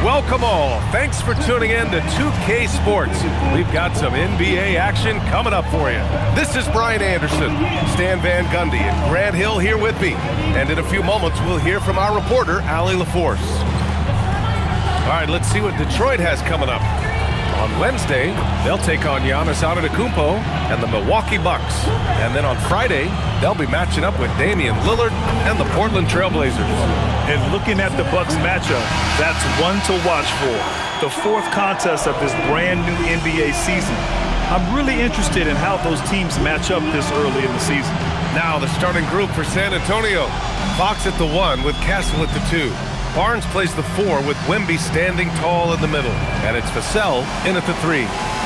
Welcome all. Thanks for tuning in to 2K Sports. We've got some NBA action coming up for you. This is Brian Anderson, Stan Van Gundy, and Grant Hill here with me. And in a few moments, we'll hear from our reporter, Allie LaForce. All right, let's see what Detroit has coming up. On Wednesday, they'll take on Giannis Antetokounmpo and the Milwaukee Bucks. And then on Friday, they'll be matching up with Damian Lillard and the Portland Trailblazers. And looking at the Bucks matchup, that's one to watch for. The fourth contest of this brand new NBA season. I'm really interested in how those teams match up this early in the season. Now the starting group for San Antonio. Fox at the 1 with Castle at the 2. Barnes plays the 4 with Wemby standing tall in the middle. And it's Vassell in at the 3.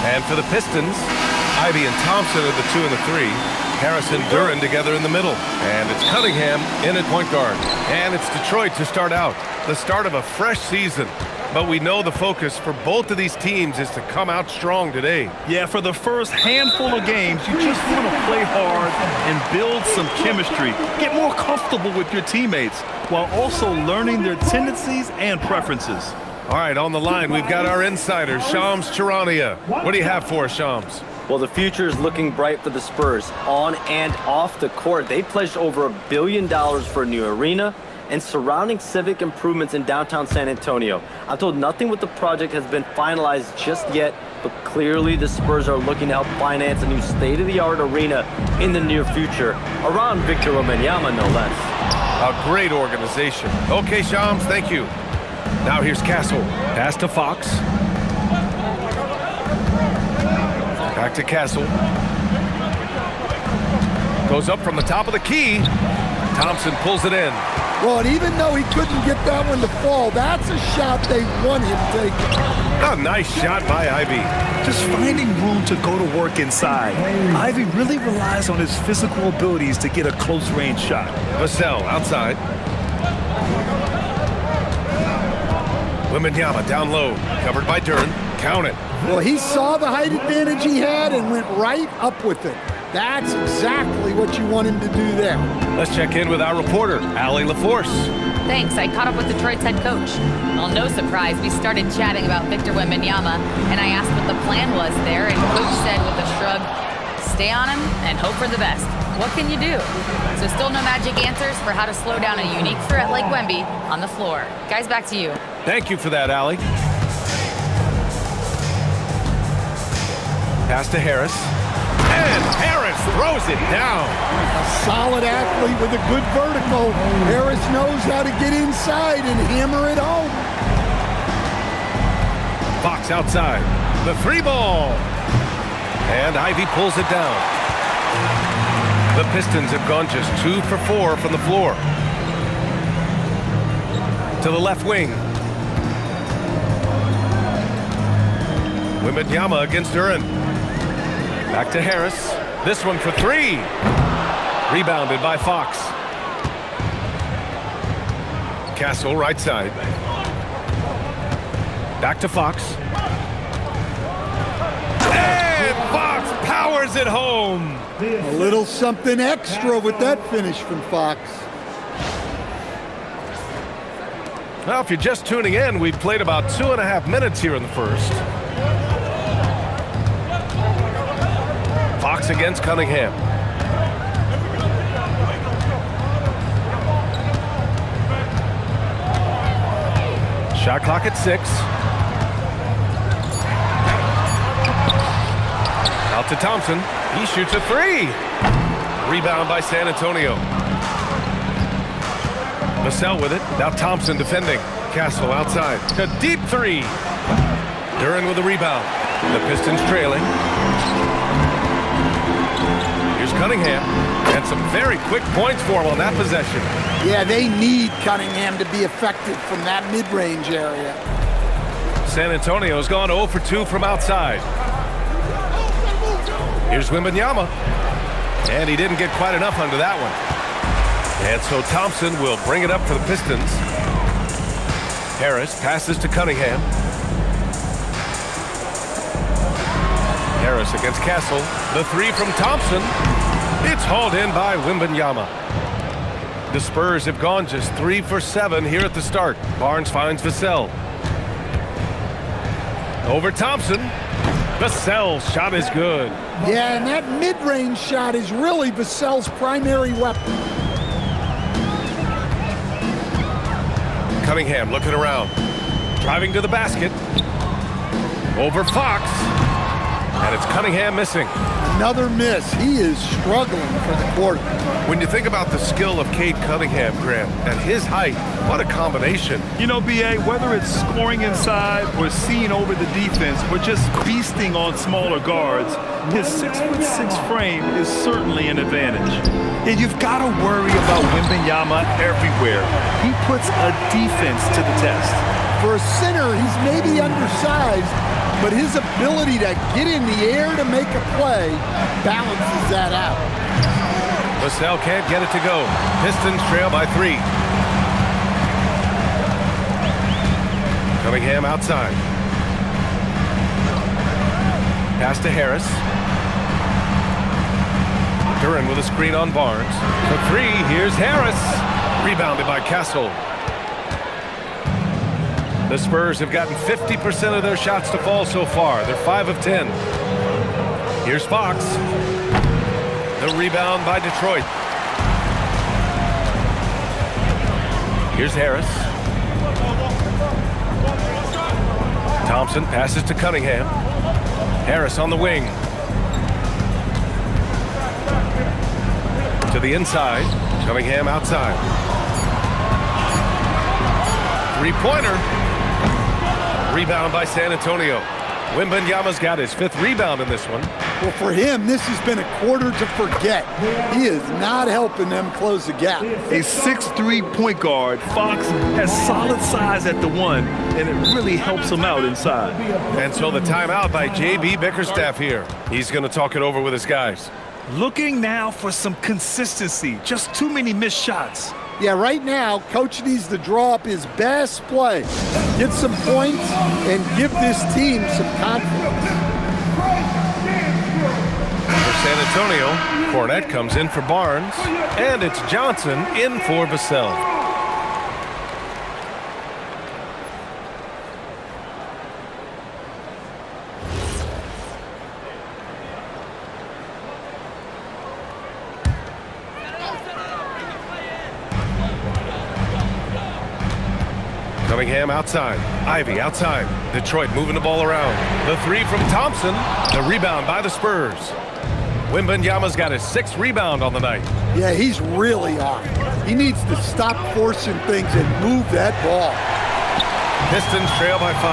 And for the Pistons, Ivy and Thompson are the 2 and the 3. Harris and Duren together in the middle. And it's Cunningham in at point guard. And it's Detroit to start out. The start of a fresh season. But we know the focus for both of these teams is to come out strong today. Yeah, for the first handful of games, you just want to play hard and build some chemistry. Get more comfortable with your teammates while also learning their tendencies and preferences. All right, on the line, we've got our insider, Shams Charania. What do you have for us, Shams? Well, the future is looking bright for the Spurs. On and off the court, they pledged over $1 billion for a new arena and surrounding civic improvements in downtown San Antonio. I'm told nothing with the project has been finalized just yet, but clearly the Spurs are looking to help finance a new state-of-the-art arena in the near future, around Victor Wembanyama, no less. A great organization. Okay, Shams, thank you. Now here's Castle. Pass to Fox. Back to Castle. Goes up from the top of the key. Thompson pulls it in. Well, and even though he couldn't get that one to fall, that's a shot they want him taking. A nice shot by Ivy. Just finding room to go to work inside. Ivy really relies on his physical abilities to get a close-range shot. Vassell outside. Wembanyama down low. Covered by Duren. Count it. Well, he saw the height advantage he had and went right up with it. That's exactly what you want him to do there. Let's check in with our reporter, Allie LaForce. Thanks. I caught up with Detroit's head coach. Well, no surprise, we started chatting about Victor Wembanyama, and I asked what the plan was there, and Coach said with a shrug, stay on him and hope for the best. What can you do? So still no magic answers for how to slow down a unique threat like Wemby on the floor. Guys, back to you. Thank you for that, Allie. Pass to Harris. And Harris throws it down. A solid athlete with a good vertical. Harris knows how to get inside and hammer it home. Fox outside. The 3 ball. And Ivy pulls it down. The Pistons have gone just 2 for 4 from the floor. To the left wing. Wembanyama against Duren. Back to Harris. This one for 3. Rebounded by Fox. Castle right side. Back to Fox. And Fox powers it home. A little something extra with that finish from Fox. Well, if you're just tuning in, we've played about 2.5 minutes here in the first. Fox against Cunningham. Shot clock at 6. Out to Thompson. He shoots a 3. Rebound by San Antonio. Vassell with it. Now Thompson defending. Castle outside. A deep 3. Duren with a rebound. The Pistons trailing. Cunningham, and some very quick points for him on that possession. Yeah, they need Cunningham to be effective from that mid-range area. San Antonio's gone 0 for 2 from outside. Here's Wembanyama, and he didn't get quite enough under that one. And so Thompson will bring it up for the Pistons. Harris passes to Cunningham. Harris against Castle. The three from Thompson. It's hauled in by Wembanyama. The Spurs have gone just 3 for 7 here at the start. Barnes finds Vassell. Over Thompson. Vassell's shot is good. Yeah, and that mid-range shot is really Vassell's primary weapon. Cunningham looking around. Driving to the basket. Over Fox. And it's Cunningham missing. Another miss. He is struggling for the quarter. When you think about the skill of Cade Cunningham, Grant, and his height, what a combination. You know, B.A., whether it's scoring inside or seeing over the defense or just feasting on smaller guards, his 6'6" frame is certainly an advantage. And you've got to worry about Wembanyama everywhere. He puts a defense to the test. For a center, he's maybe undersized, but his ability to get in the air to make a play balances that out. Vassell can't get it to go. Pistons trail by 3. Cunningham outside. Pass to Harris. Duran with a screen on Barnes. For 3, here's Harris. Rebounded by Castle. The Spurs have gotten 50% of their shots to fall so far. They're 5 of 10. Here's Fox. The rebound by Detroit. Here's Harris. Thompson passes to Cunningham. Harris on the wing. To the inside. Cunningham outside. Three-pointer. Rebound by San Antonio. Wembanyama's got his 5th rebound in this one. Well, for him, this has been a quarter to forget. He is not helping them close the gap. A 6'3" point guard, Fox has solid size at the 1, and it really helps him out inside. And so the timeout by J.B. Bickerstaff here. He's going to talk it over with his guys. Looking now for some consistency. Just too many missed shots. Yeah, right now, Coach needs to draw up his best play, get some points, and give this team some confidence. For San Antonio, Cornette comes in for Barnes, and it's Johnson in for Vassell. Cunningham outside. Ivy outside. Detroit moving the ball around. The 3 from Thompson. The rebound by the Spurs. Wembanyama's got his 6th rebound on the night. Yeah, he's really off. He needs to stop forcing things and move that ball. Pistons trail by 5.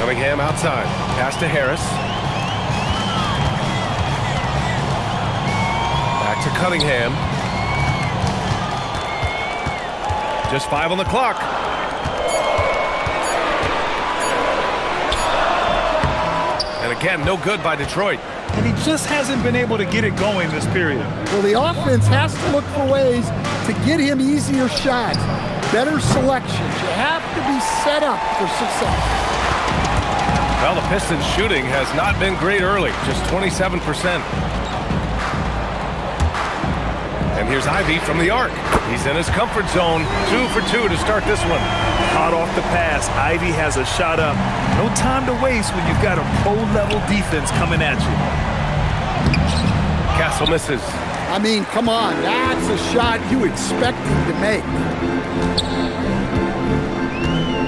Cunningham outside. Pass to Harris. Back to Cunningham. Just 5 on the clock. And again, no good by Detroit. And he just hasn't been able to get it going this period. Well, the offense has to look for ways to get him easier shots, better selections. You have to be set up for success. Well, the Pistons shooting has not been great early, just 27%. And here's Ivy from the arc. He's in his comfort zone. 2 for 2 to start this one. Hot off the pass, Ivy has a shot up. No time to waste when you've got a pro-level defense coming at you. Castle misses. I mean, come on, that's a shot you expect him to make.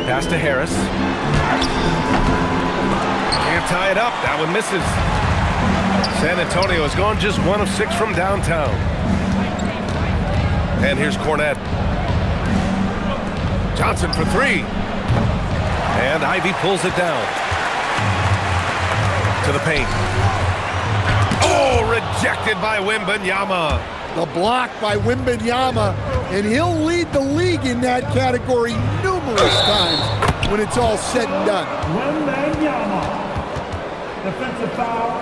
Pass to Harris. Can't tie it up. That one misses. San Antonio has gone just 1 of 6 from downtown. And here's Cornette. Johnson for 3. And Ivy pulls it down. To the paint. Oh, rejected by Wembanyama. The block by Wembanyama, and he'll lead the league in that category numerous times when it's all said and done. Wembanyama. Defensive foul.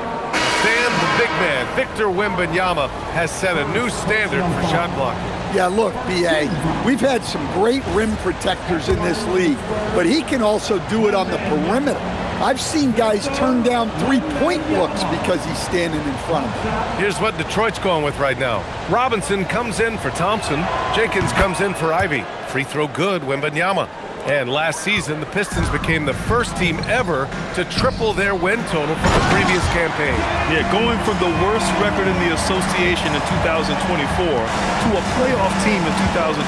Stand big man, Victor Wembanyama, has set a new standard for shot blocking. Yeah, look, B.A., we've had some great rim protectors in this league, but he can also do it on the perimeter. I've seen guys turn down three-point looks because he's standing in front of them. Here's what Detroit's going with right now. Robinson comes in for Thompson. Jenkins comes in for Ivy. Free throw good, Wembanyama. And last season, the Pistons became the first team ever to triple their win total from the previous campaign. Yeah, going from the worst record in the association in 2024 to a playoff team in 2025.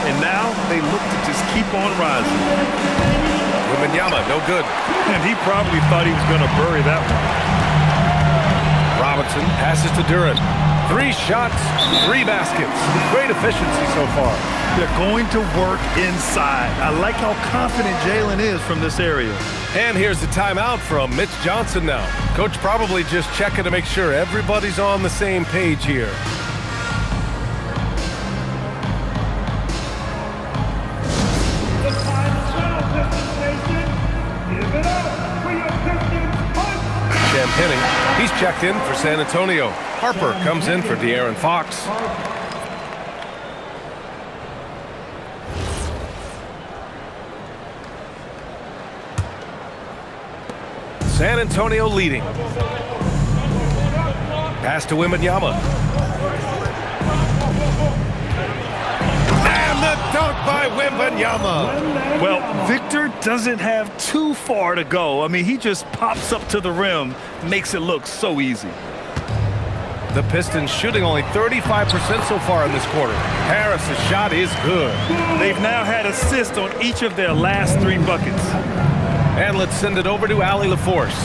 And now they look to just keep on rising. Wembanyama, no good. And he probably thought he was going to bury that one. Robinson passes to Duren. 3 shots, 3 baskets. Great efficiency so far. They're going to work inside. I like how confident Jalen is from this area. And here's the timeout from Mitch Johnson now. Coach probably just checking to make sure everybody's on the same page here. Champagnie, he's checked in for San Antonio. Harper comes in for De'Aaron Fox. San Antonio leading. Pass to Wembanyama. And the dunk by Wembanyama. Well, Victor doesn't have too far to go. I mean, he just pops up to the rim, makes it look so easy. The Pistons shooting only 35% so far in this quarter. Harris's shot is good. They've now had assists on each of their last 3 buckets. And let's send it over to Allie LaForce.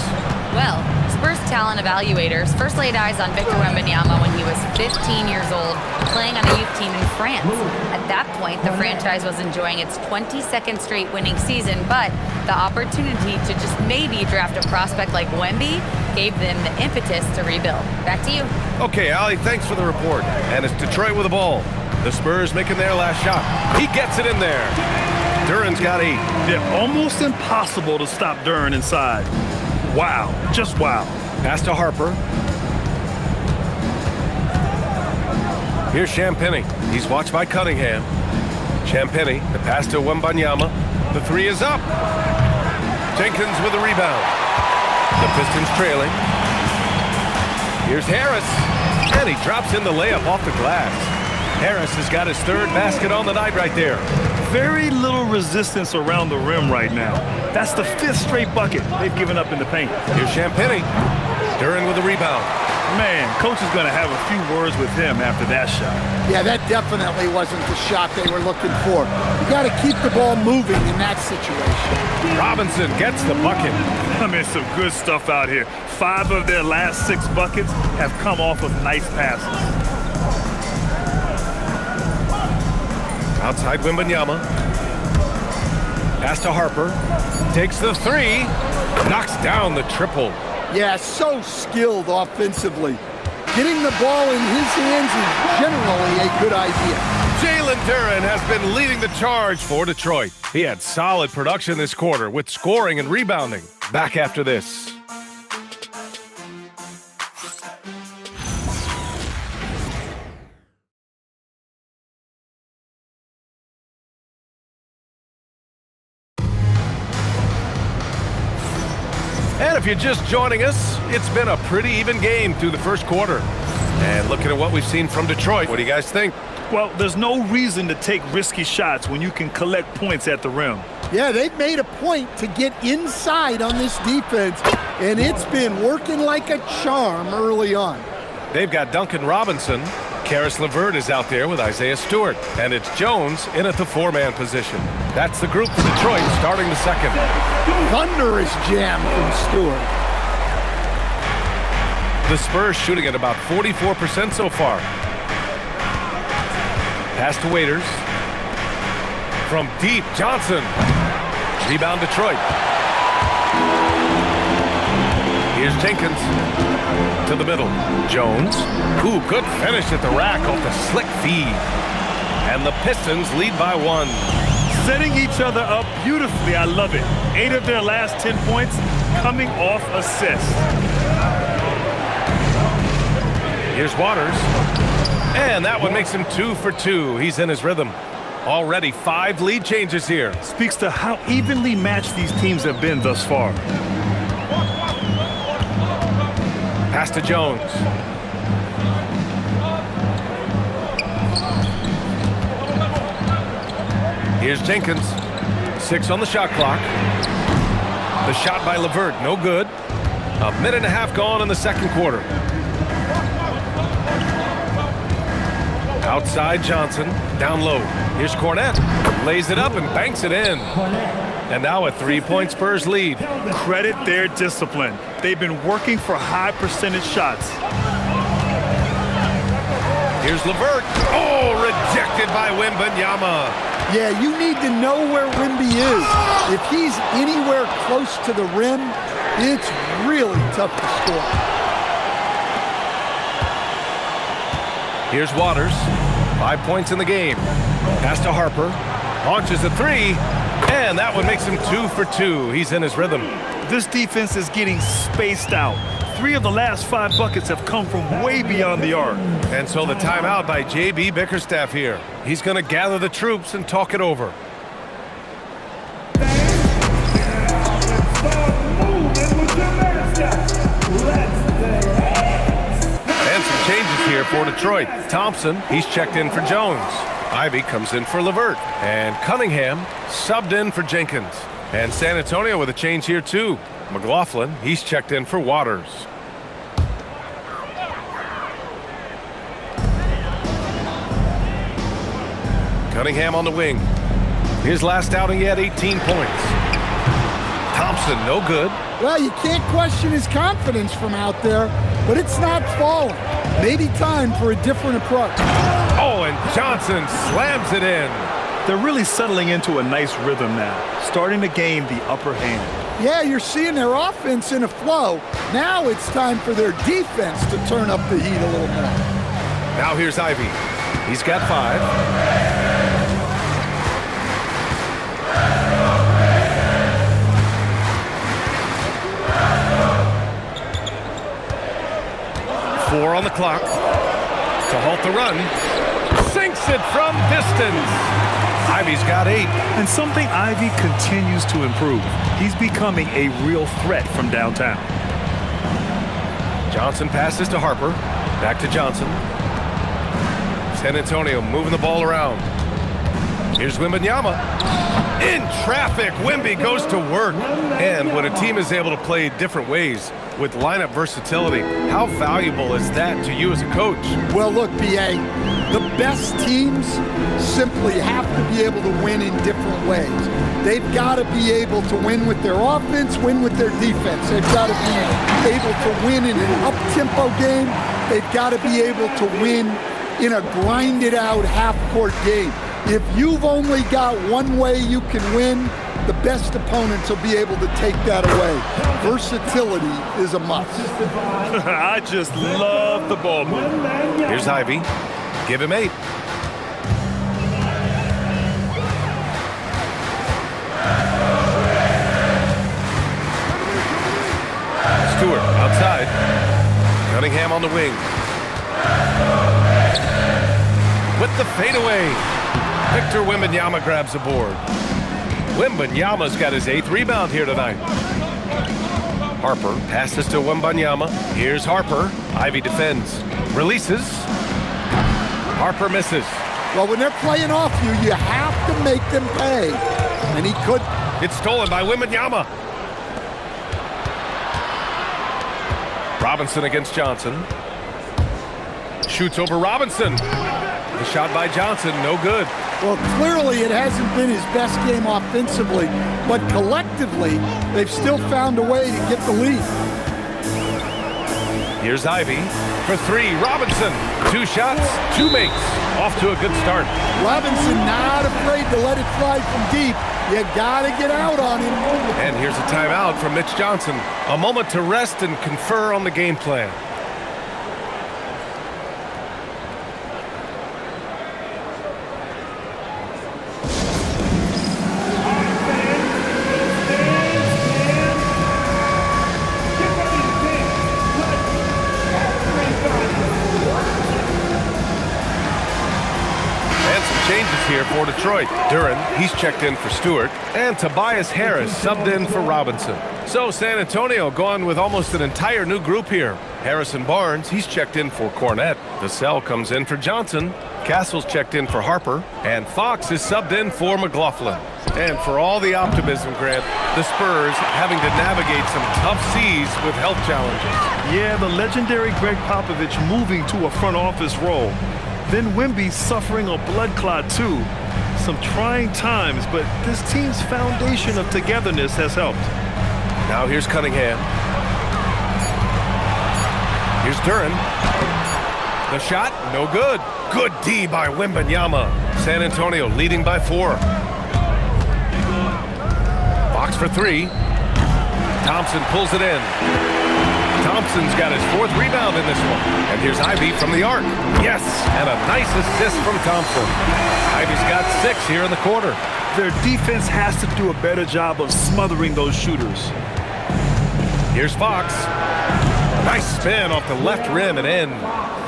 Well, Spurs talent evaluators first laid eyes on Victor Wembanyama when he was 15 years old, playing on a youth team in France. At that point, the franchise was enjoying its 22nd straight winning season, but the opportunity to just maybe draft a prospect like Wemby gave them the impetus to rebuild. Back to you. Okay, Allie, thanks for the report. And it's Detroit with the ball. The Spurs making their last shot. He gets it in there. Duren's got 8. Yeah, almost impossible to stop Duren inside. Wow, just wow. Pass to Harper. Here's Champagnie. He's watched by Cunningham. Champagnie, the pass to Wembanyama. The 3 is up. Jenkins with a rebound. The Pistons trailing. Here's Harris. And he drops in the layup off the glass. Harris has got his 3rd basket on the night right there. Very little resistance around the rim right now. That's the 5th straight bucket they've given up in the paint. Here's Champagnie. Duren with a rebound. Man, coach is going to have a few words with him after that shot. Yeah, that definitely wasn't the shot they were looking for. You got to keep the ball moving in that situation. Robinson gets the bucket. I mean, some good stuff out here. 5 of their last 6 buckets have come off of nice passes. Outside Wembanyama. Pass to Harper. Takes the 3. Knocks down the triple. Yeah, so skilled offensively. Getting the ball in his hands is generally a good idea. Jalen Duren has been leading the charge for Detroit. He had solid production this quarter with scoring and rebounding. Back after this. And if you're just joining us, it's been a pretty even game through the first quarter. And looking at what we've seen from Detroit, what do you guys think? Well, there's no reason to take risky shots when you can collect points at the rim. Yeah, they've made a point to get inside on this defense, and it's been working like a charm early on. They've got Duncan Robinson. Karis LeVert is out there with Isaiah Stewart. And it's Jones in at the 4-man position. That's the group for Detroit starting the second. Thunderous jam from Stewart. The Spurs shooting at about 44% so far. Pass to Waiters. From deep, Johnson. Rebound Detroit. Here's Jenkins. To the middle. Jones. Ooh, good finish at the rack off the slick feed. And the Pistons lead by 1. Setting each other up beautifully. I love it. 8 of their last 10 points coming off assists. Here's Waters. And that one makes him 2 for 2. He's in his rhythm. Already 5 lead changes here. Speaks to how evenly matched these teams have been thus far. Pass to Jones. Here's Jenkins. 6 on the shot clock. The shot by LeVert, no good. A minute and a half gone in the second quarter. Outside Johnson, down low. Here's Cornette. Lays it up and banks it in. And now a 3-point Spurs lead. Credit their discipline. They've been working for high percentage shots. Here's LeVert. Oh, rejected by Wembanyama. Yeah, you need to know where Wemby is. If he's anywhere close to the rim, it's really tough to score. Here's Waters. 5 points in the game. Pass to Harper. Launches a 3. And that one makes him 2 for 2. He's in his rhythm. This defense is getting spaced out. 3 of the last 5 buckets have come from way beyond the arc. And so the timeout by J.B. Bickerstaff here. He's going to gather the troops and talk it over. And some changes here for Detroit. Thompson, he's checked in for Jones. Ivy comes in for LeVert. And Cunningham subbed in for Jenkins. And San Antonio with a change here too. McLaughlin, he's checked in for Waters. Cunningham on the wing. His last outing, he had 18 points. Thompson, no good. Well, you can't question his confidence from out there, but it's not falling. Maybe time for a different approach. Oh, and Johnson slams it in. They're really settling into a nice rhythm now, starting to gain the upper hand. Yeah, you're seeing their offense in a flow. Now it's time for their defense to turn up the heat a little more. Now here's Ivy. He's got 5. Four on the clock to halt the run. Sinks it from distance. Ivy's got 8. And something Ivy continues to improve. He's becoming a real threat from downtown. Johnson passes to Harper. Back to Johnson. San Antonio moving the ball around. Here's Wembanyama. In traffic, Wemby goes to work. And when a team is able to play different ways with lineup versatility, how valuable is that to you as a coach? Well, look, B.A., the best teams simply have to be able to win in different ways. They've got to be able to win with their offense, win with their defense. They've got to be able to win in an up-tempo game. They've got to be able to win in a grinded-out half-court game. If you've only got one way you can win, the best opponents will be able to take that away. Versatility is a must. I just love the ball move. Here's Ivy. Give him 8. Stewart outside. Cunningham on the wing. With the fadeaway. Victor Wembanyama grabs the board. Wembanyama's got his 8th rebound here tonight. Harper passes to Wembanyama. Here's Harper. Ivy defends. Releases. Harper misses. Well, when they're playing off you, you have to make them pay. And he could. It's stolen by Wembanyama. Robinson against Johnson. Shoots over Robinson. The shot by Johnson, no good. Well, clearly it hasn't been his best game offensively, but collectively, they've still found a way to get the lead. Here's Ivy for 3. Robinson, 2 shots, 2 makes. Off to a good start. Robinson not afraid to let it fly from deep. You gotta get out on him. And here's a timeout from Mitch Johnson. A moment to rest and confer on the game plan. changes here for Detroit. Duren, he's checked in for Stewart, and Tobias Harris subbed in for Robinson. So San Antonio going with almost an entire new group here. Harrison Barnes, he's checked in for Cornette. Vassell comes in for Johnson. Castle's checked in for Harper, and Fox is subbed in for McLaughlin. And for all the optimism, Grant, the Spurs having to navigate some tough seas with health challenges. Yeah, the legendary Greg Popovich moving to a front office role. Then Wemby suffering a blood clot too. Some trying times, but this team's foundation of togetherness has helped. Now here's Cunningham. Here's Duren. The shot, no good. Good D by Wembanyama. San Antonio leading by 4. Fox for 3. Thompson pulls it in. Thompson's got his 4th rebound in this one. And here's Ivy from the arc. Yes, and a nice assist from Thompson. Ivy's got 6 here in the quarter. Their defense has to do a better job of smothering those shooters. Here's Fox. Nice spin off the left rim and in.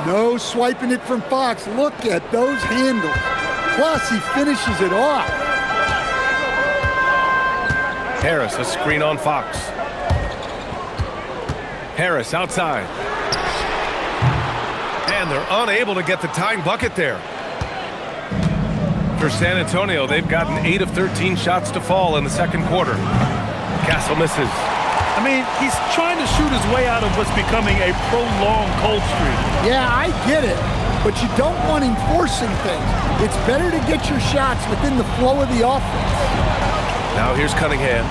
No swiping it from Fox. Look at those handles. Plus, he finishes it off. Harris, a screen on Fox. Harris outside. And they're unable to get the tying bucket there. For San Antonio, they've gotten 8 of 13 shots to fall in the second quarter. Castle misses. I mean, he's trying to shoot his way out of what's becoming a prolonged cold streak. Yeah, I get it, but you don't want him forcing things. It's better to get your shots within the flow of the offense. Now here's Cunningham.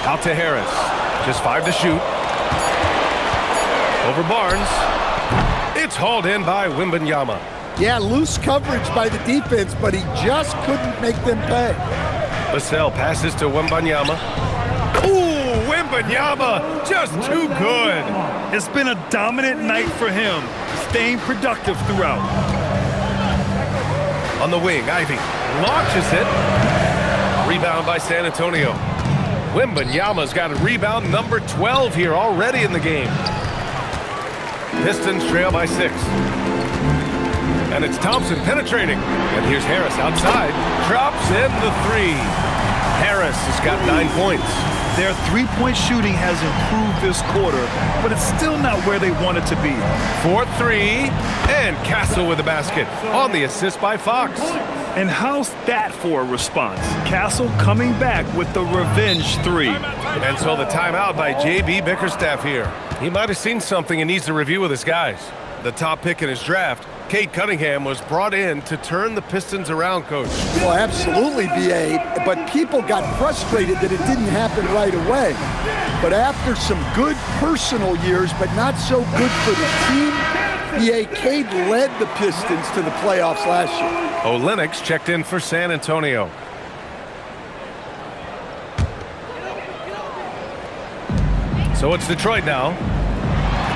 Out to Harris. Just 5 to shoot. Over Barnes. It's hauled in by Wembanyama. Yeah, loose coverage by the defense, but he just couldn't make them pay. Vassell passes to Wembanyama. Ooh, Wembanyama, just too good. It's been a dominant night for him, staying productive throughout. On the wing, Ivy launches it. Rebound by San Antonio. Wembanyama's got a rebound number 12 here already in the game. Pistons trail by 6. And it's Thompson penetrating. And here's Harris outside. Drops in the 3. Harris has got 9 points. Their three-point shooting has improved this quarter, but it's still not where they want it to be. 4-3. And Castle with the basket on the assist by Fox. And how's that for a response? Castle coming back with the revenge 3. And so the timeout by J.B. Bickerstaff here. He might have seen something and needs to review with his guys. The top pick in his draft, Cade Cunningham, was brought in to turn the Pistons around, Coach. Well, absolutely, B.A., but people got frustrated that it didn't happen right away. But after some good personal years, but not so good for the team, B.A., Cade led the Pistons to the playoffs last year. Olenek's checked in for San Antonio. So it's Detroit now.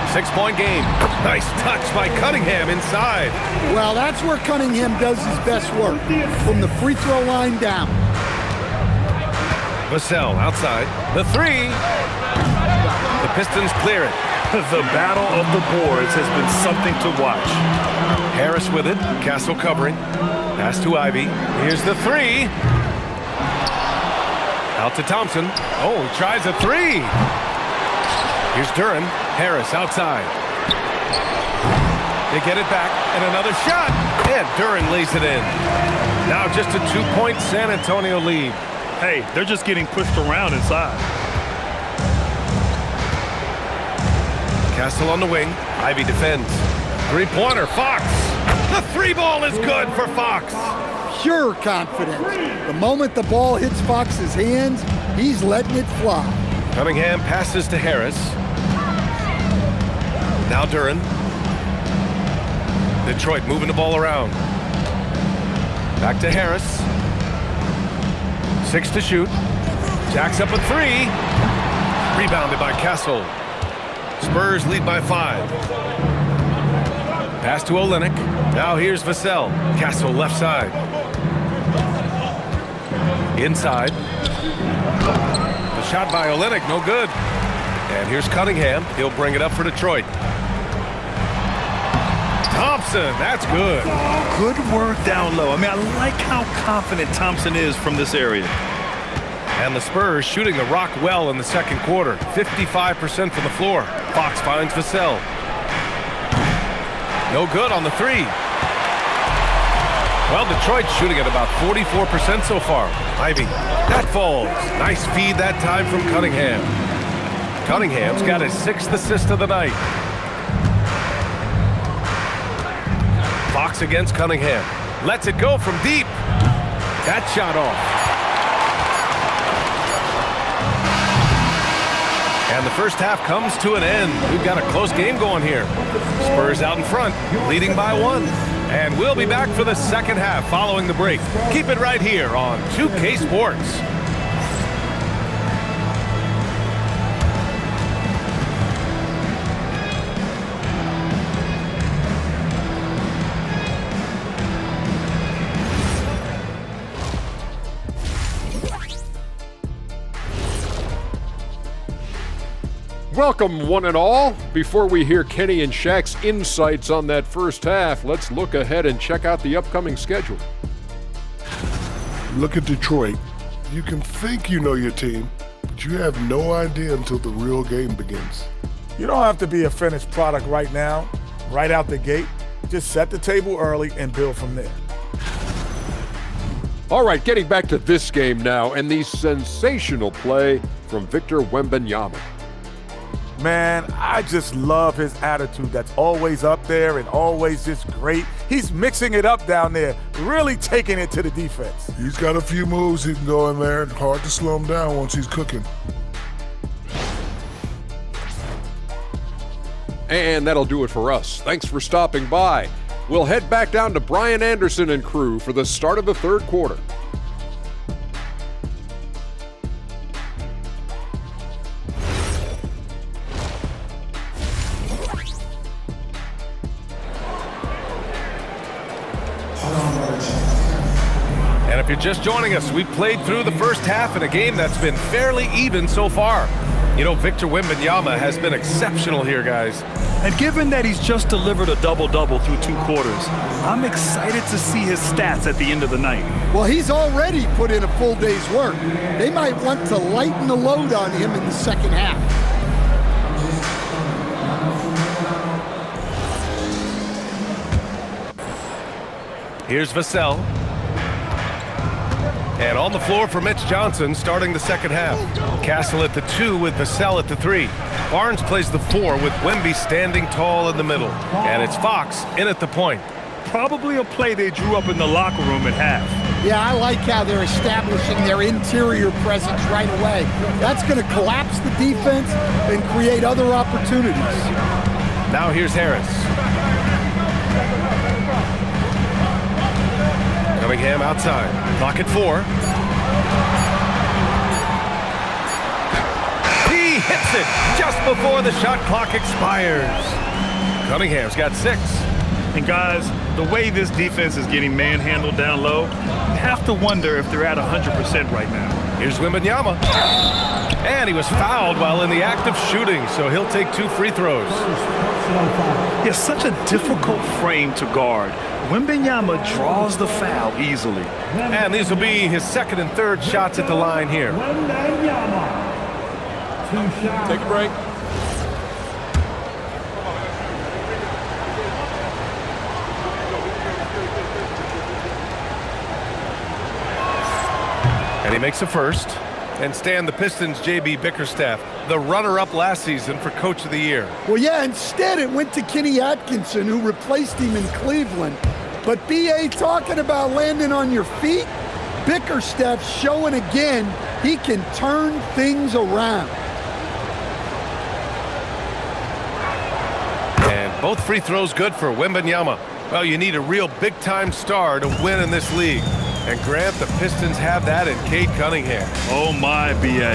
6-point game. Nice touch by Cunningham inside. Well, that's where Cunningham does his best work, from the free throw line down. Vassell outside. The 3. The Pistons clear it. The battle of the boards has been something to watch. Harris with it. Castle covering. Pass to Ivy. Here's the 3. Out to Thompson. Oh, he tries a 3. Here's Duren. Harris outside. They get it back, and another shot. And Duren lays it in. Now just a 2-point San Antonio lead. Hey, they're just getting pushed around inside. Castle on the wing. Ivy defends. 3-pointer, Fox. The 3-ball is good for Fox. Pure confidence. The moment the ball hits Fox's hands, he's letting it fly. Cunningham passes to Harris. Now Duren. Detroit moving the ball around. Back to Harris. 6 to shoot. Jacks up a 3. Rebounded by Castle. Spurs lead by 5. Pass to Olynyk. Now here's Vassell. Castle left side. Inside. The shot by Olynyk, no good. And here's Cunningham. He'll bring it up for Detroit. Thompson, that's good. Good work down low. I mean, I like how confident Thompson is from this area. And the Spurs shooting the rock well in the second quarter. 55% from the floor. Fox finds Vassell. No good on the three. Well, Detroit's shooting at about 44% so far. Ivy, that falls. Nice feed that time from Cunningham. Cunningham's got his 6th assist of the night. Fox against Cunningham. Lets it go from deep. That shot off. And the first half comes to an end. We've got a close game going here. Spurs out in front, leading by 1. And we'll be back for the second half following the break. Keep it right here on 2K Sports. Welcome, one and all. Before we hear Kenny and Shaq's insights on that first half, let's look ahead and check out the upcoming schedule. Look at Detroit. You can think you know your team, but you have no idea until the real game begins. You don't have to be a finished product right now, right out the gate. Just set the table early and build from there. All right, getting back to this game now and the sensational play from Victor Wembanyama. Man, I just love his attitude that's always up there and always just great. He's mixing it up down there, really taking it to the defense. He's got a few moves he can go in there. Hard to slow him down once he's cooking. And that'll do it for us. Thanks for stopping by. We'll head back down to Brian Anderson and crew for the start of the third quarter. And if you're just joining us, we've played through the first half in a game that's been fairly even so far. You know, Victor Wembanyama has been exceptional here, guys. And given that he's just delivered a double-double through 2 quarters, I'm excited to see his stats at the end of the night. Well, he's already put in a full day's work. They might want to lighten the load on him in the second half. Here's Vassell. And on the floor for Mitch Johnson starting the second half. Castle at the 2 with Vassell at the 3. Barnes plays the 4 with Wemby standing tall in the middle. And it's Fox in at the point. Probably a play they drew up in the locker room at half. Yeah, I like how they're establishing their interior presence right away. That's going to collapse the defense and create other opportunities. Now here's Harris. Cunningham outside. Clock at 4. He hits it just before the shot clock expires. Cunningham's got 6. And guys, the way this defense is getting manhandled down low, you have to wonder if they're at 100% right now. Here's Wembanyama. And he was fouled while in the act of shooting, so he'll take 2 free throws. Yeah, such a difficult frame to guard. Wembanyama draws the foul easily. And these will be his second and third shots at the line here. Take a break. And he makes a first. And Stan, the Pistons' J.B. Bickerstaff, the runner-up last season for Coach of the Year. Well, yeah, instead it went to Kenny Atkinson, who replaced him in Cleveland. But B.A. talking about landing on your feet, Bickerstaff's showing again he can turn things around. And both free throws good for Wembanyama. Well, you need a real big-time star to win in this league. And Grant, the Pistons have that in Cade Cunningham. Oh my, B.A.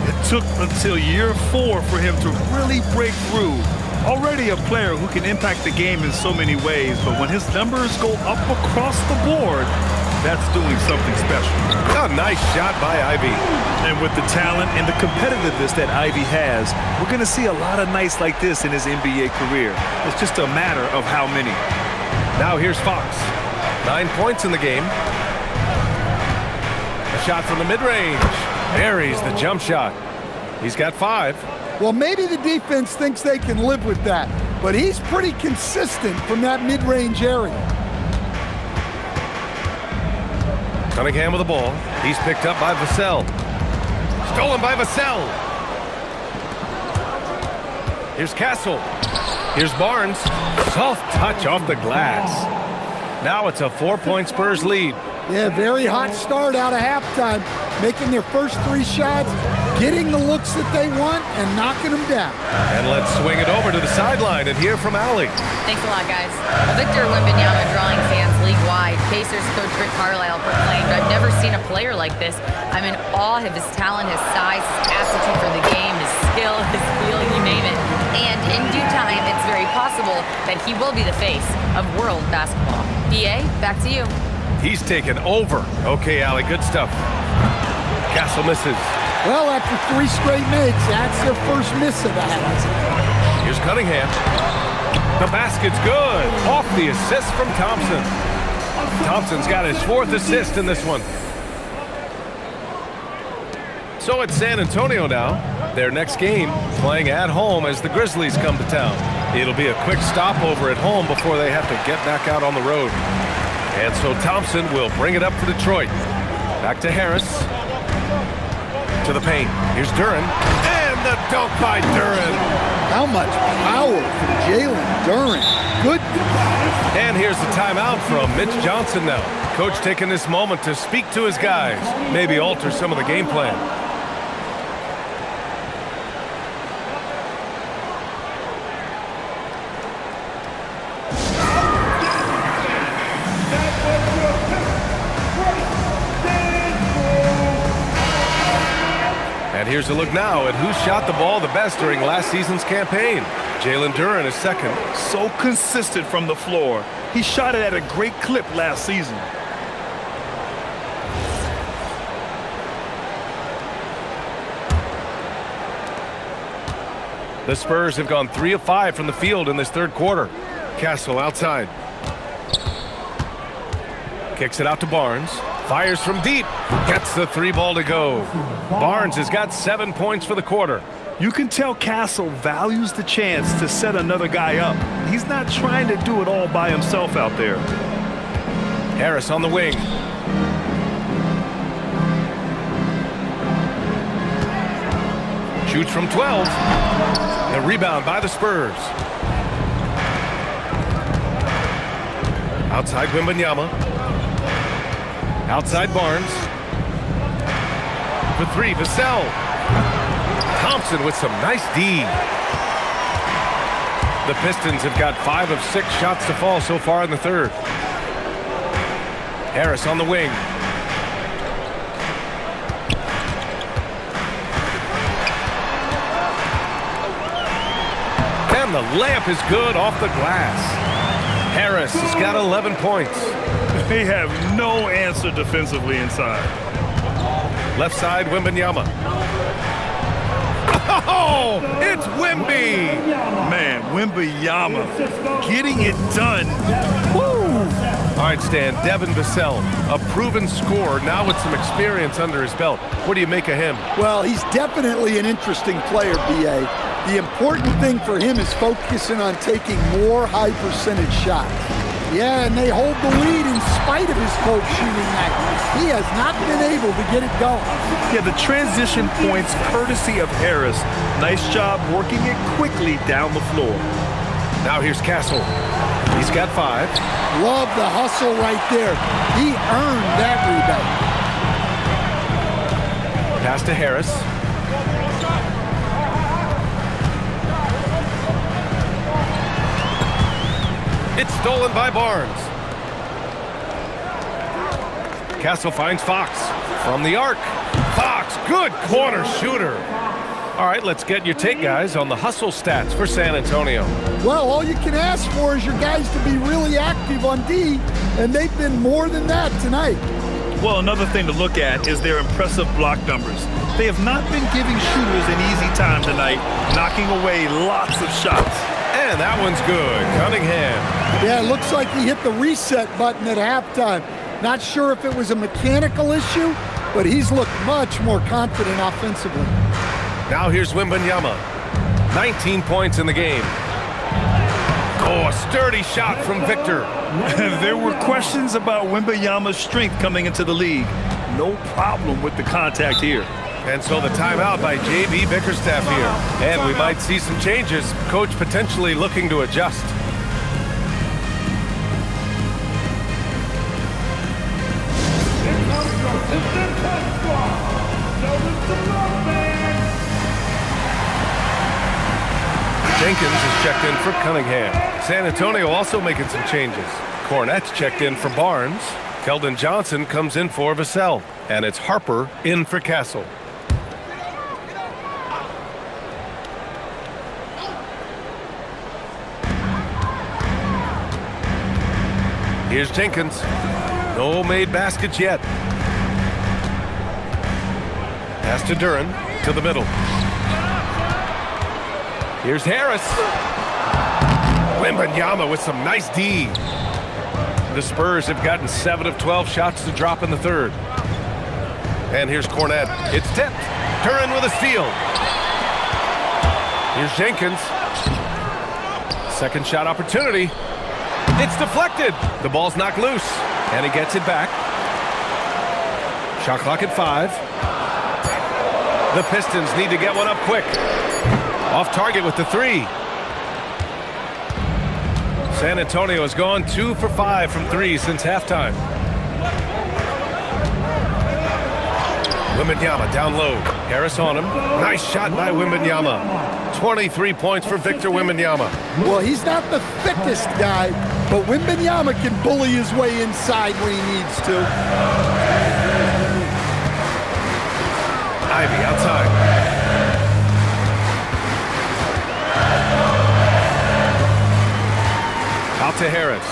It took until year 4 for him to really break through. Already a player who can impact the game in so many ways, but when his numbers go up across the board, that's doing something special. A nice shot by Ivy. And with the talent and the competitiveness that Ivy has, we're going to see a lot of nights like this in his NBA career. It's just a matter of how many. Now here's Fox. 9 points in the game. A shot from the mid-range. Buries the jump shot. He's got 5. Well, maybe the defense thinks they can live with that, but he's pretty consistent from that mid-range area. Cunningham with the ball. He's picked up by Vassell. Stolen by Vassell. Here's Castle. Here's Barnes. Soft touch off the glass. Now it's a 4-point Spurs lead. Yeah, very hot start out of halftime. Making their first 3 shots, getting the looks that they want, and knocking them down. And let's swing it over to the sideline and hear from Allie. Thanks a lot, guys. Victor Wembanyama drawing fans league-wide. Pacers coach Rick Carlisle proclaimed, "I've never seen a player like this. I'm in awe of his talent, his size, his aptitude for the game, his skill, his feel, you name it. And in due time, it's very possible that he will be the face of world basketball." BA, back to you. He's taken over. Okay, Allie, good stuff. Castle misses. Well, after 3 straight makes, that's their first miss of the half. Here's Cunningham. The basket's good. Off the assist from Thompson. Thompson's got his 4th assist in this one. So it's San Antonio now. Their next game, playing at home as the Grizzlies come to town. It'll be a quick stopover at home before they have to get back out on the road. And so Thompson will bring it up for Detroit. Back to Harris. To the paint. Here's Duren. And the dunk by Duren. How much power from Jalen Duren. Good. And here's the timeout from Mitch Johnson now. Coach taking this moment to speak to his guys. Maybe alter some of the game plan. And here's a look now at who shot the ball the best during last season's campaign. Jalen Duren is second. So consistent from the floor. He shot it at a great clip last season. The Spurs have gone 3 of 5 from the field in this 3rd quarter. Castle outside. Kicks it out to Barnes. Fires from deep. Gets the 3 ball to go. Barnes has got 7 points for the quarter. You can tell Castle values the chance to set another guy up. He's not trying to do it all by himself out there. Harris on the wing. Shoots from 12. The rebound by the Spurs. Outside Wembanyama. Outside Barnes. For 3, Vassell. Thompson with some nice D. The Pistons have got 5 of 6 shots to fall so far in the 3rd. Harris on the wing. And the layup is good off the glass. Harris has got 11 points. They have no answer defensively inside. Left side, Wembanyama. Oh, it's Wemby! Man, Wembanyama getting it done. Woo! All right, Stan, Devin Vassell, a proven scorer, now with some experience under his belt. What do you make of him? Well, he's definitely an interesting player, B.A. The important thing for him is focusing on taking more high-percentage shots. Yeah, and they hold the lead in spite of his cold shooting night. He has not been able to get it going. Yeah, the transition points courtesy of Harris. Nice job working it quickly down the floor. Now here's Castle. He's got 5. Love the hustle right there. He earned that rebound. Pass to Harris. It's stolen by Barnes. Castle finds Fox from the arc. Fox, good corner shooter. All right, let's get your take, guys, on the hustle stats for San Antonio. Well, all you can ask for is your guys to be really active on D, and they've been more than that tonight. Well, another thing to look at is their impressive block numbers. They have not been giving shooters an easy time tonight, knocking away lots of shots. And that one's good. Cunningham. Yeah, it looks like he hit the reset button at halftime. Not sure if it was a mechanical issue, but he's looked much more confident offensively. Now here's Wembanyama. 19 points in the game. Oh, a sturdy shot from Victor. There were questions about Wembanyama's strength coming into the league. No problem with the contact here. And so the timeout by J.B. Bickerstaff here. And we might see some changes. Coach potentially looking to adjust. Jenkins is checked in for Cunningham. San Antonio also making some changes. Cornette's checked in for Barnes. Keldon Johnson comes in for Vassell. And it's Harper in for Castle. Here's Jenkins. No made baskets yet. Pass to Duren, to the middle. Here's Harris. Wembanyama with some nice D. The Spurs have gotten 7 of 12 shots to drop in the third. And here's Cornette. It's tipped. Duren with a steal. Here's Jenkins. Second shot opportunity. It's deflected. The ball's knocked loose. And he gets it back. Shot clock at 5. The Pistons need to get one up quick. Off target with the 3. San Antonio has gone 2 for 5 from 3 since halftime. Wembanyama down low. Harris on him. Nice shot by Wembanyama. 23 points for Victor Wembanyama. Well, he's not the thickest guy, but Wembanyama can bully his way inside when he needs to. Ivy outside. Out to Harris.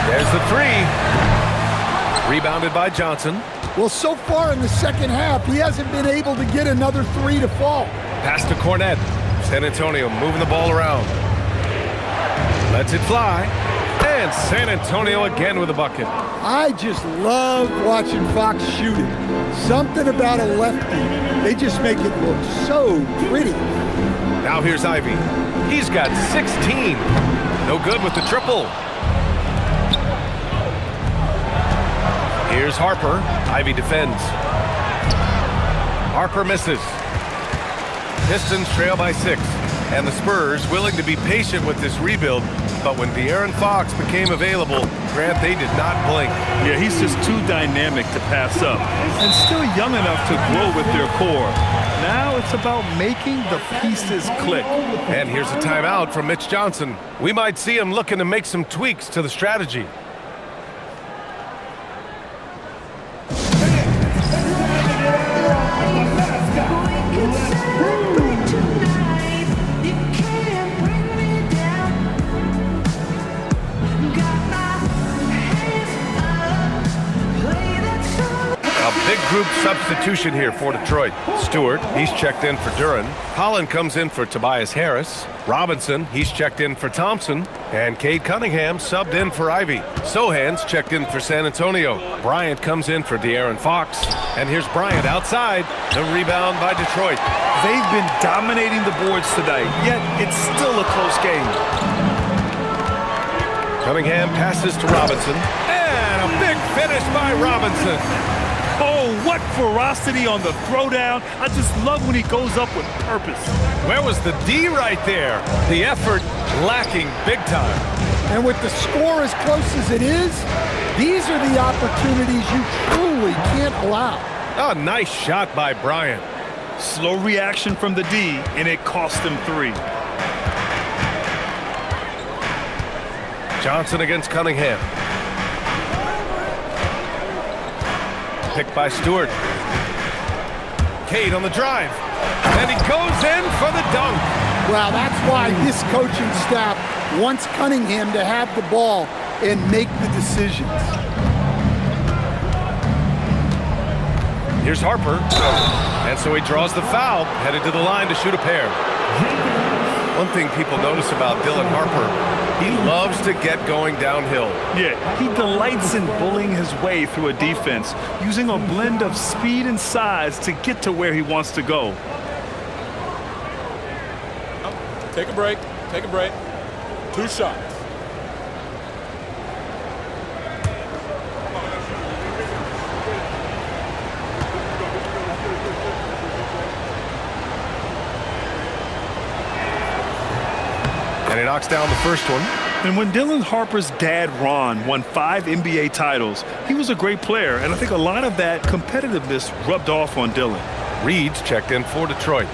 There's the 3. Rebounded by Johnson. Well, so far in the second half, he hasn't been able to get another 3 to fall. Pass to Cornette. San Antonio moving the ball around. Lets it fly. And San Antonio again with a bucket. I just love watching Fox shoot it. Something about a lefty. They just make it look so pretty. Now here's Ivy. He's got 16. No good with the triple. Here's Harper. Ivy defends. Harper misses. Pistons trail by 6. And the Spurs willing to be patient with this rebuild. But when De'Aaron Fox became available, Grant, they did not blink. Yeah, he's just too dynamic to pass up. And still young enough to grow with their core. Now it's about making the pieces click. And here's a timeout from Mitch Johnson. We might see him looking to make some tweaks to the strategy. Big group substitution here for Detroit. Stewart, he's checked in for Duren. Holland comes in for Tobias Harris. Robinson, he's checked in for Thompson. And Cade Cunningham subbed in for Ivy. Sohan's checked in for San Antonio. Bryant comes in for De'Aaron Fox. And here's Bryant outside. The rebound by Detroit. They've been dominating the boards tonight, yet it's still a close game. Cunningham passes to Robinson. And a big finish by Robinson. Oh, what ferocity on the throwdown. I just love when he goes up with purpose. Where was the D right there? The effort lacking big time. And with the score as close as it is, these are the opportunities you truly can't allow. A nice shot by Bryant. Slow reaction from the D, and it cost him 3. Johnson against Cunningham. Picked by Stewart. Cade on the drive. And he goes in for the dunk. Well, that's why this coaching staff wants Cunningham to have the ball and make the decisions. Here's Harper. And so he draws the foul, headed to the line to shoot a pair. One thing people notice about Dylan Harper, he loves to get going downhill. Yeah, he delights in bullying his way through a defense, using a blend of speed and size to get to where he wants to go. Take a break. Take a break. 2 shots. And he knocks down the first one. And when Dylan Harper's dad, Ron, won 5 NBA titles, he was a great player, and I think a lot of that competitiveness rubbed off on Dylan. Reed's checked in for Detroit.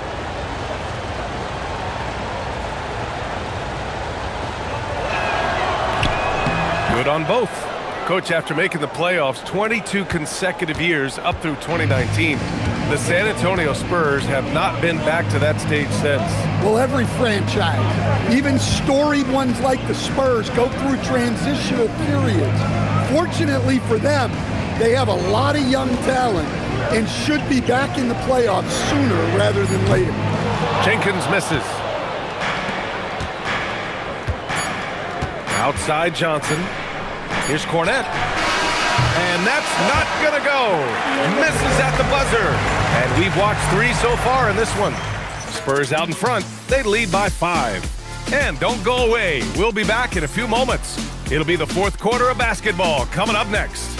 Good on both. Coach, after making the playoffs 22 consecutive years up through 2019, the San Antonio Spurs have not been back to that stage since. Well, every franchise, even storied ones like the Spurs, go through transitional periods. Fortunately for them, they have a lot of young talent and should be back in the playoffs sooner rather than later. Jenkins misses. Outside Johnson. Here's Cornette. And that's not going to go. Misses at the buzzer. And we've watched 3 so far in this one. Spurs out in front. They lead by 5. And don't go away. We'll be back in a few moments. It'll be the 4th quarter of basketball coming up next.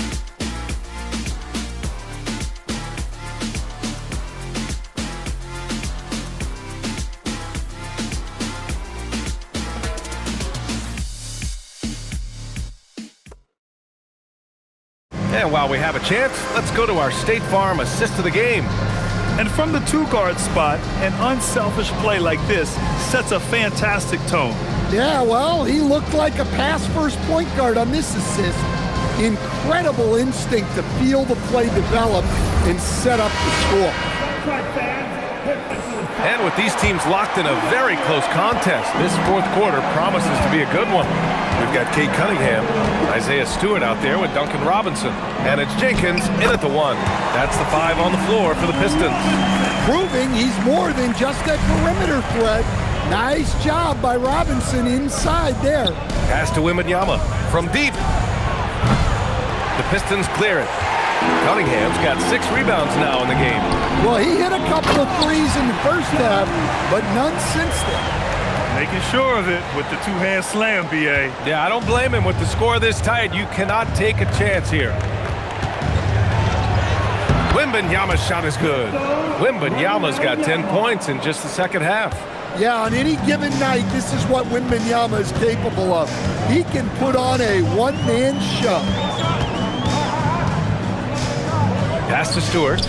And while we have a chance, let's go to our State Farm assist of the game. And from the 2-guard spot, an unselfish play like this sets a fantastic tone. Yeah, well, he looked like a pass-first point guard on this assist. Incredible instinct to feel the play develop and set up the score. And with these teams locked in a very close contest, this 4th quarter promises to be a good one. We've got Kate Cunningham, Isaiah Stewart out there with Duncan Robinson. And it's Jenkins in at the 1. That's the 5 on the floor for the Pistons. Proving he's more than just a perimeter threat. Nice job by Robinson inside there. Pass to Wembanyama from deep. The Pistons clear it. Cunningham's got 6 rebounds now in the game. Well, he hit a couple of threes in the first half, but none since then. Making sure of it with the 2-hand slam, B.A. Yeah, I don't blame him. With the score this tight, you cannot take a chance here. Wembanyama's shot is good. Wembanyama's got 10 points in just the second half. Yeah, on any given night, this is what Wembanyama is capable of. He can put on a one-man show. Pass to Stewart.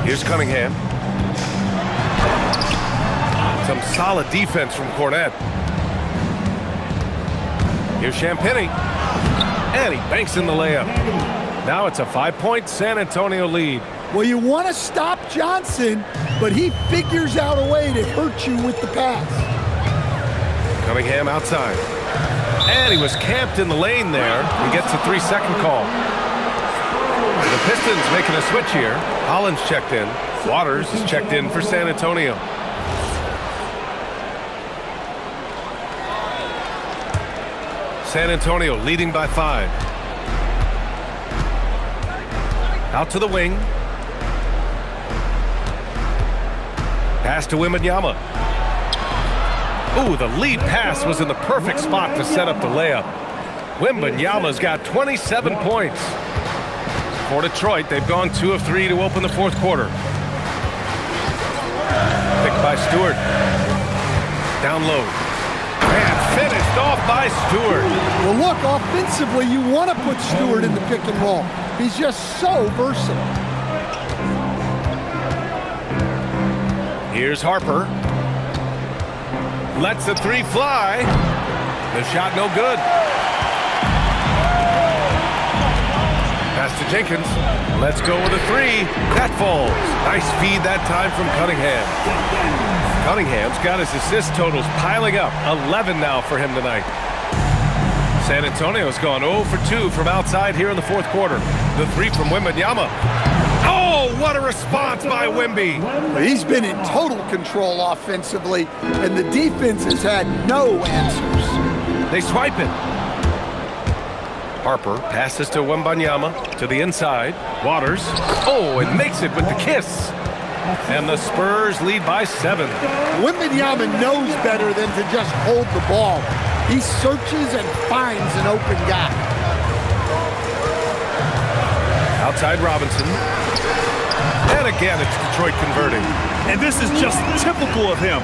Here's Cunningham. Some solid defense from Cornette. Here's Champagnie. And he banks in the layup. Now it's a 5-point San Antonio lead. Well, you want to stop Johnson, but he figures out a way to hurt you with the pass. Cunningham outside. And he was camped in the lane there. He gets a 3-second call. The Pistons making a switch here. Hollins checked in. Waters is checked in for San Antonio. San Antonio leading by 5. Out to the wing. Pass to Wembanyama. Ooh, the lead pass was in the perfect spot to set up the layup. Wembanyama's got 27 points. For Detroit, they've gone 2 of 3 to open the 4th quarter. Picked by Stewart. Down low. And finished off by Stewart. Well, look, offensively, you want to put Stewart in the pick and roll. He's just so versatile. Here's Harper. Lets the 3 fly. The shot no good. Pass to Jenkins. Let's go with a 3. That falls. Nice feed that time from Cunningham. Cunningham's got his assist totals piling up. 11 now for him tonight. San Antonio's gone 0 for 2 from outside here in the 4th quarter. The 3 from Wembanyama. Oh, what a response by Wemby. He's been in total control offensively, and the defense has had no answers. They swipe it. Harper passes to Wembanyama to the inside. Waters. Oh, and makes it with the kiss. And the Spurs lead by 7. Wembanyama knows better than to just hold the ball. He searches and finds an open guy. Outside Robinson. And again, it's Detroit converting. And this is just typical of him.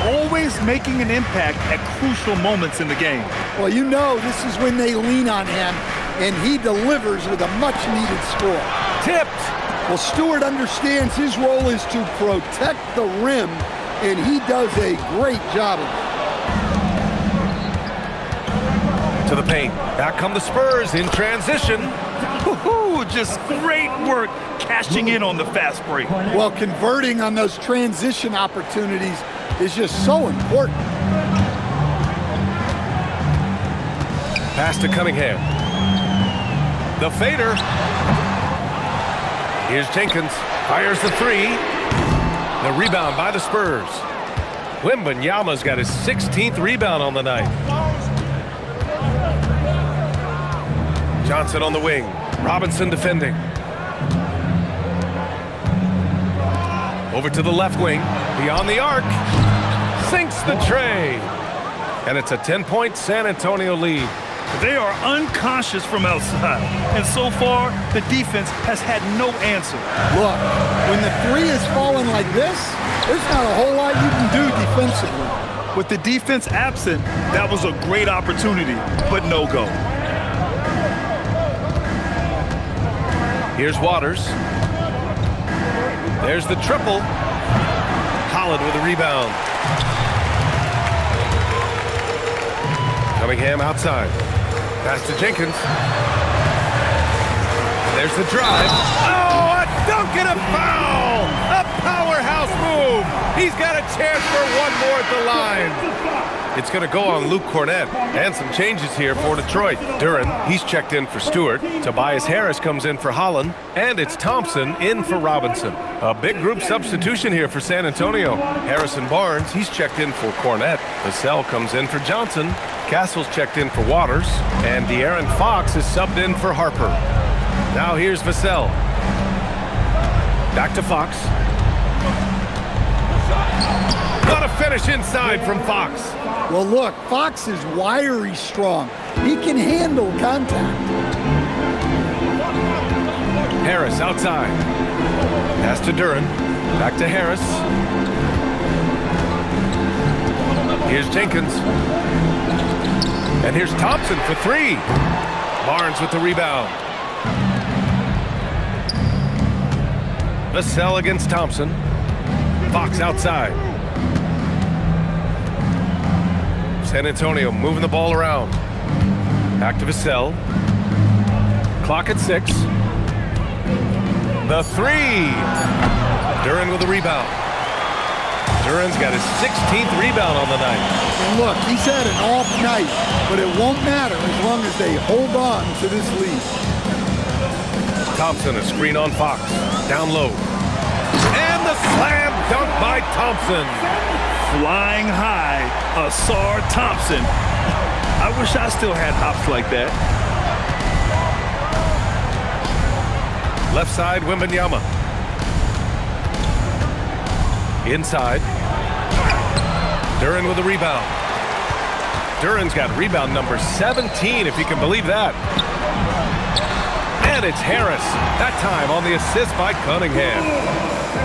Always making an impact at crucial moments in the game. Well, you know this is when they lean on him, and he delivers with a much-needed score. Tipped. Well, Stewart understands his role is to protect the rim, and he does a great job of it. To the paint. Back come the Spurs in transition. Woo-hoo, just great work cashing in on the fast break. Well, converting on those transition opportunities is just so important. Pass to Cunningham. The fader. Here's Jenkins. Fires the 3. The rebound by the Spurs. Wembanyama's got his 16th rebound on the night. Johnson on the wing. Robinson defending. Over to the left wing. Beyond the arc. Sinks the tray. And it's a 10-point San Antonio lead. They are unconscious from outside, and so far, the defense has had no answer. Look, when the 3 is falling like this, there's not a whole lot you can do defensively. With the defense absent, that was a great opportunity, but no go. Here's Waters. There's the triple. Holland with a rebound. Cunningham outside. Pass to Jenkins. There's the drive. Oh, a dunk and a foul! A powerhouse move! He's got a chance for one more at the line. It's going to go on Luke Cornett. And some changes here for Detroit. Duren, he's checked in for Stewart. Tobias Harris comes in for Holland. And it's Thompson in for Robinson. A big group substitution here for San Antonio. Harrison Barnes, he's checked in for Cornett. Vassell comes in for Johnson. Castle's checked in for Waters. And De'Aaron Fox is subbed in for Harper. Now here's Vassell. Back to Fox. What a finish inside from Fox. Well, look, Fox is wiry strong. He can handle contact. Harris outside. Pass to Duren. Back to Harris. Here's Jenkins. And here's Thompson for 3. Barnes with the rebound. Vassell against Thompson. Fox outside. San Antonio moving the ball around. Back to Vassell. Clock at 6. The 3. Duren with the rebound. Duren's got his 16th rebound on the night. And look, he's had an off night, but it won't matter as long as they hold on to this lead. Thompson, a screen on Fox. Down low. And the slam dunk by Thompson. Flying high, Asar Thompson. I wish I still had hops like that. Left side, Wembanyama. Inside. Duren with the rebound. Duren's got rebound number 17, if you can believe that. And it's Harris, that time on the assist by Cunningham.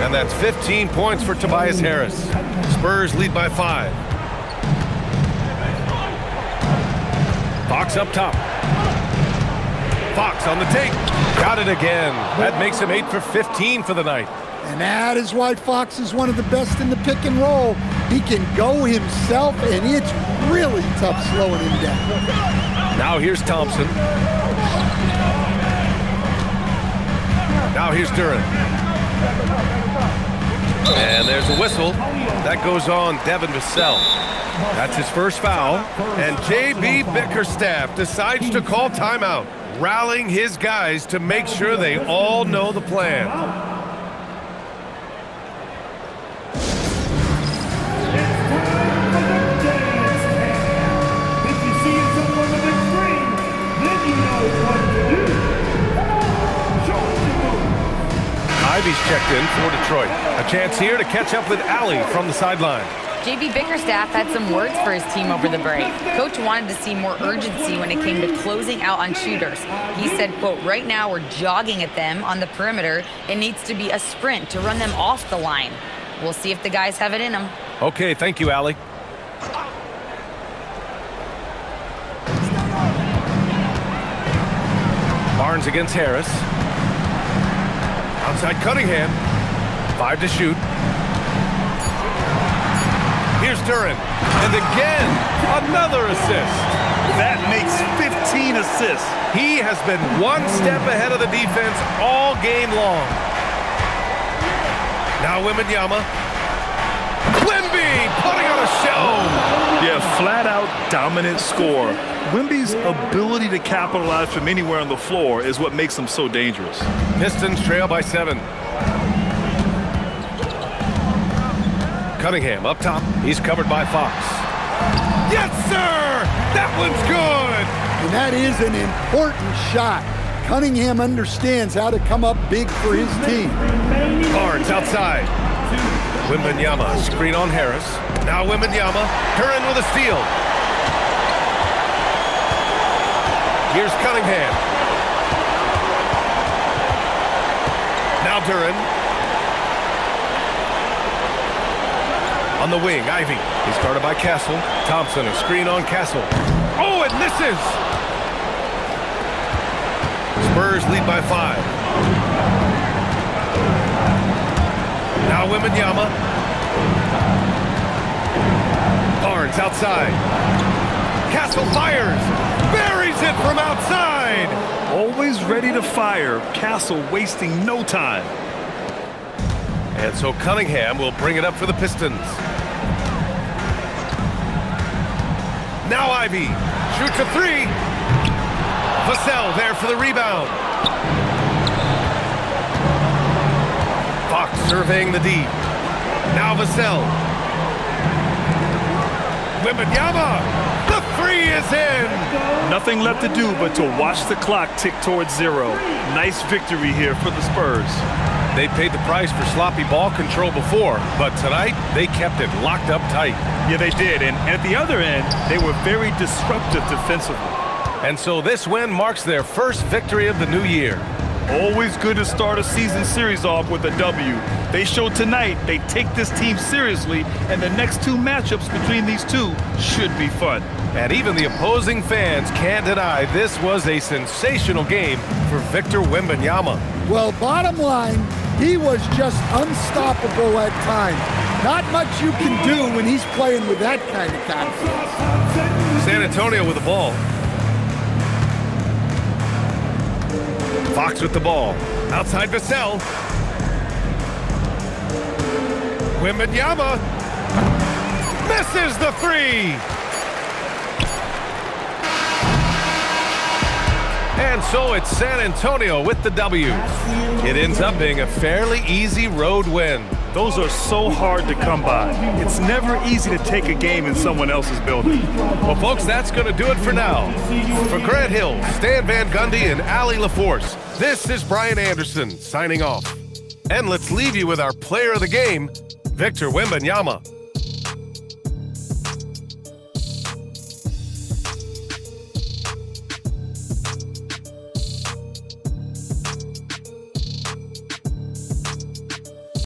And that's 15 points for Tobias Harris. Spurs lead by 5. Fox up top. Fox on the take. Got it again. That makes him 8 for 15 for the night. And that is why Fox is one of the best in the pick and roll. He can go himself, and it's really tough slowing him down. Now here's Thompson. Now here's Duren. And there's a whistle. That goes on Devin Vassell. That's his first foul. And J.B. Bickerstaff decides to call timeout, rallying his guys to make sure they all know the plan. Ivy's checked in for Detroit. A chance here to catch up with Allie from the sideline. JV Bickerstaff had some words for his team over the break. Coach wanted to see more urgency when it came to closing out on shooters. He said, quote, right now we're jogging at them on the perimeter. It needs to be a sprint to run them off the line. We'll see if the guys have it in them. Okay, thank you, Allie. Barnes against Harris. Outside Cunningham. 5 to shoot. Here's Duren. And again, another assist. That makes 15 assists. He has been one step ahead of the defense all game long. Now Wembanyama. Wemby putting on a show. Yeah, flat-out dominant score. Wemby's ability to capitalize from anywhere on the floor is what makes him so dangerous. Pistons trail by 7. Cunningham up top. He's covered by Fox. Yes, sir! That one's good! And that is an important shot. Cunningham understands how to come up big for his team. Barnes outside. Wembanyama, screen on Harris. Now Wembanyama, Duren with a steal. Here's Cunningham. Now Duren. On the wing, Ivy. He's guarded by Castle. Thompson, a screen on Castle. Oh, it misses! Spurs lead by 5. Now Wembanyama. Barnes outside. Castle fires. Buries it from outside. Always ready to fire. Castle wasting no time. And so Cunningham will bring it up for the Pistons. Now Ivy shoots a 3. Vassell there for the rebound. Fox surveying the D. Now Vassell. Wembanyama. The 3 is in. Nothing left to do but to watch the clock tick towards 0. Nice victory here for the Spurs. They paid the price for sloppy ball control before, but tonight they kept it locked up tight. Yeah, they did. And at the other end, they were very disruptive defensively. And so this win marks their first victory of the new year. Always good to start a season series off with a W. They showed tonight they take this team seriously, and the next 2 matchups between these two should be fun. And even the opposing fans can't deny this was a sensational game for Victor Wembanyama. Well, bottom line, he was just unstoppable at times. Not much you can do when he's playing with that kind of confidence. San Antonio with the ball. Fox with the ball. Outside Vassell. Wembanyama misses the 3. And so it's San Antonio with the W. It ends up being a fairly easy road win. Those are so hard to come by. It's never easy to take a game in someone else's building. Well, folks, that's going to do it for now. For Grant Hill, Stan Van Gundy, and Allie LaForce, this is Brian Anderson signing off. And let's leave you with our player of the game, Victor Wembanyama.